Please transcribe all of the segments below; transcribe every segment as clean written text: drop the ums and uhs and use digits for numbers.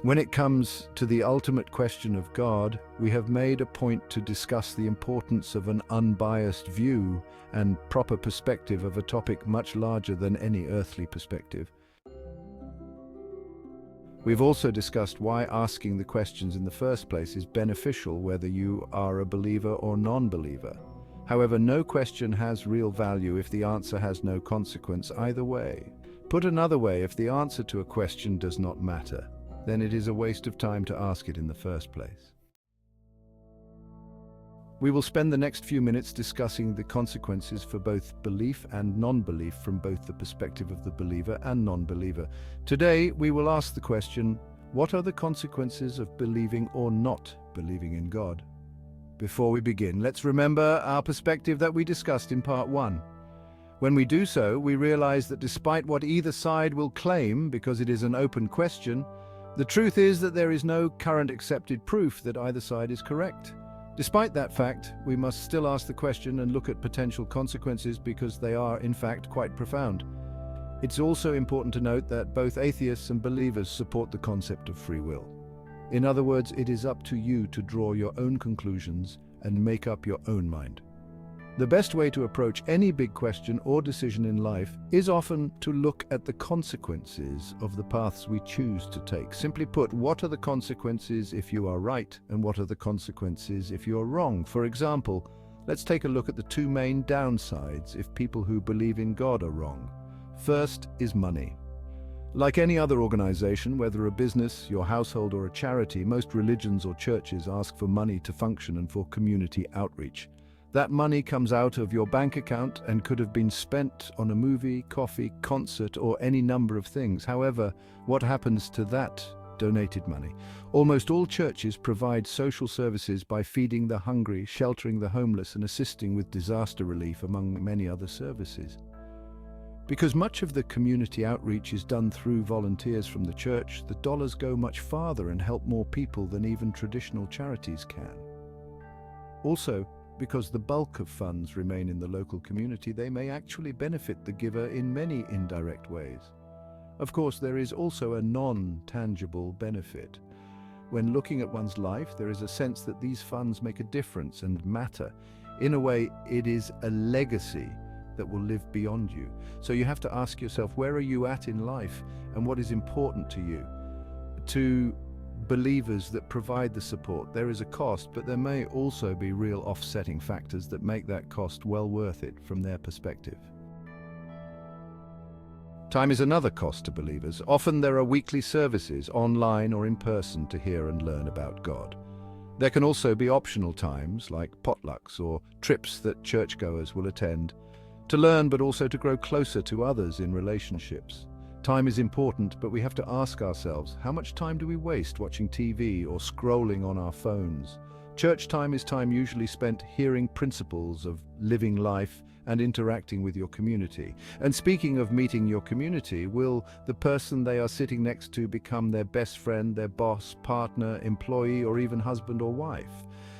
When it comes to the ultimate question of God, we have made a point to discuss the importance of an unbiased view and proper perspective of a topic much larger than any earthly perspective. We've also discussed why asking the questions in the first place is beneficial whether you are a believer or non-believer. However, no question has real value if the answer has no consequence either way. Put another way, if the answer to a question does not matter, then it is a waste of time to ask it in the first place. We will spend the next few minutes discussing the consequences for both belief and non-belief from both the perspective of the believer and non-believer. Today, we will ask the question, what are the consequences of believing or not believing in God? Before we begin, let's remember our perspective that we discussed in part 1. When we do so, we realize that despite what either side will claim, because it is an open question, the truth is that there is no current accepted proof that either side is correct. Despite that fact, we must still ask the question and look at potential consequences because they are, in fact, quite profound. It's also important to note that both atheists and believers support the concept of free will. In other words, it is up to you to draw your own conclusions and make up your own mind. The best way to approach any big question or decision in life is often to look at the consequences of the paths we choose to take. Simply put, what are the consequences if you are right, and what are the consequences if you are wrong? For example, let's take a look at the two main downsides if people who believe in God are wrong. First is money. Like any other organization, whether a business, your household, or a charity, most religions or churches ask for money to function and for community outreach. That money comes out of your bank account and could have been spent on a movie, coffee, concert, or any number of things. However, what happens to that donated money? Almost all churches provide social services by feeding the hungry, sheltering the homeless, and assisting with disaster relief, among many other services. Because much of the community outreach is done through volunteers from the church, the dollars go much farther and help more people than even traditional charities can. Also, because the bulk of funds remain in the local community, they may actually benefit the giver in many indirect ways. Of course, there is also a non-tangible benefit. When looking at one's life, there is a sense that these funds make a difference and matter. In a way, it is a legacy that will live beyond you. So you have to ask yourself, where are you at in life and what is important to you? To believers that provide the support, there is a cost, but there may also be real offsetting factors that make that cost well worth it from their perspective. Time is another cost to believers. Often there are weekly services, online or in person, to hear and learn about God. There can also be optional times, like potlucks or trips that churchgoers will attend, to learn but also to grow closer to others in relationships. Time is important, but we have to ask ourselves, how much time do we waste watching TV or scrolling on our phones? Church time is time usually spent hearing principles of living life and interacting with your community. And speaking of meeting your community, will the person they are sitting next to become their best friend, their boss, partner, employee, or even husband or wife?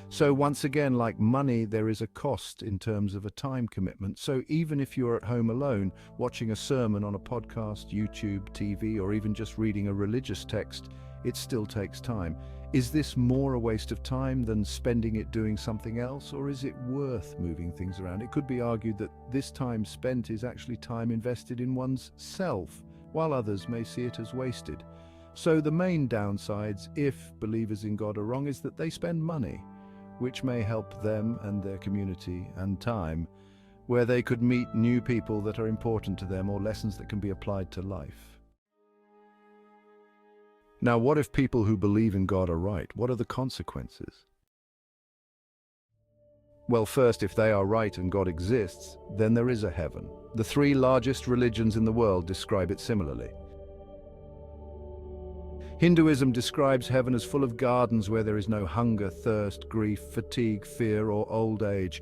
So once again, like money, there is a cost in terms of a time commitment. So even if you're at home alone, watching a sermon on a podcast, YouTube, TV, or even just reading a religious text, it still takes time. Is this more a waste of time than spending it doing something else, or is it worth moving things around? It could be argued that this time spent is actually time invested in one's self, while others may see it as wasted. So the main downsides, if believers in God are wrong, is that they spend money, which may help them and their community, and time, where they could meet new people that are important to them or lessons that can be applied to life. Now, what if people who believe in God are right? What are the consequences? Well, first, if they are right and God exists, then there is a heaven. The three largest religions in the world describe it similarly. Hinduism describes heaven as full of gardens where there is no hunger, thirst, grief, fatigue, fear, or old age.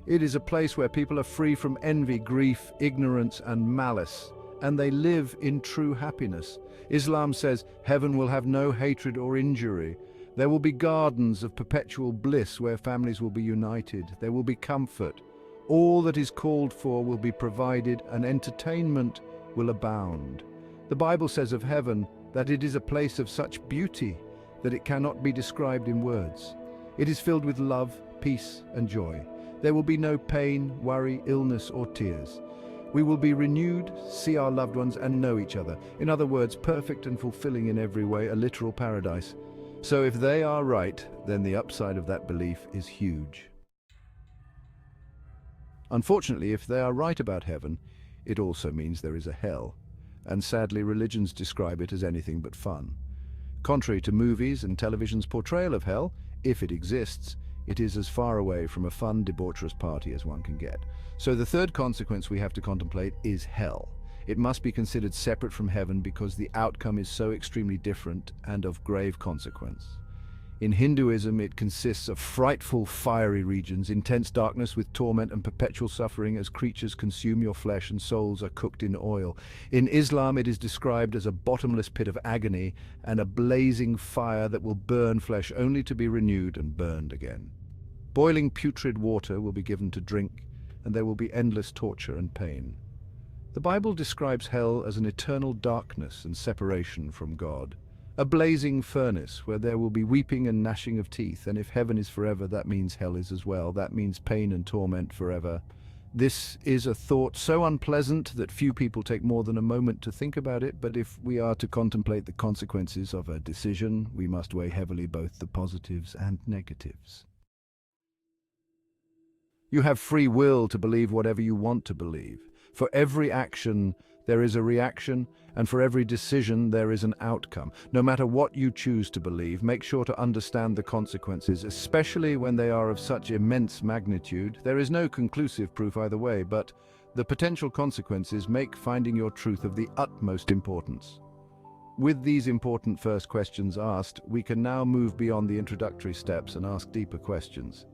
It is a place where people are free from envy, grief, ignorance, and malice, and they live in true happiness. Islam says heaven will have no hatred or injury. There will be gardens of perpetual bliss where families will be united. There will be comfort. All that is called for will be provided, and entertainment will abound. The Bible says of heaven, that it is a place of such beauty that it cannot be described in words. It is filled with love, peace, and joy. There will be no pain, worry, illness, or tears. We will be renewed, see our loved ones, and know each other. In other words, perfect and fulfilling in every way, a literal paradise. So if they are right, then the upside of that belief is huge. Unfortunately, if they are right about heaven, it also means there is a hell. And sadly, religions describe it as anything but fun. Contrary to movies and television's portrayal of hell, if it exists, it is as far away from a fun, debaucherous party as one can get. So the third consequence we have to contemplate is hell. It must be considered separate from heaven because the outcome is so extremely different and of grave consequence. In Hinduism, it consists of frightful, fiery regions, intense darkness with torment and perpetual suffering as creatures consume your flesh and souls are cooked in oil. In Islam, it is described as a bottomless pit of agony and a blazing fire that will burn flesh only to be renewed and burned again. Boiling putrid water will be given to drink, and there will be endless torture and pain. The Bible describes hell as an eternal darkness and separation from God. A blazing furnace where there will be weeping and gnashing of teeth, and if heaven is forever, that means hell is as well. That means pain and torment forever. This is a thought so unpleasant that few people take more than a moment to think about it, but if we are to contemplate the consequences of a decision, we must weigh heavily both the positives and negatives. You have free will to believe whatever you want to believe. For every action, there is a reaction, and for every decision, there is an outcome. No matter what you choose to believe, make sure to understand the consequences, especially when they are of such immense magnitude. There is no conclusive proof either way, but the potential consequences make finding your truth of the utmost importance. With these important first questions asked, we can now move beyond the introductory steps and ask deeper questions.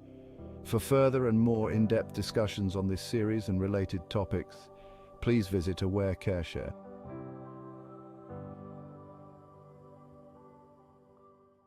For further and more in-depth discussions on this series and related topics, please visit Aware CareShare.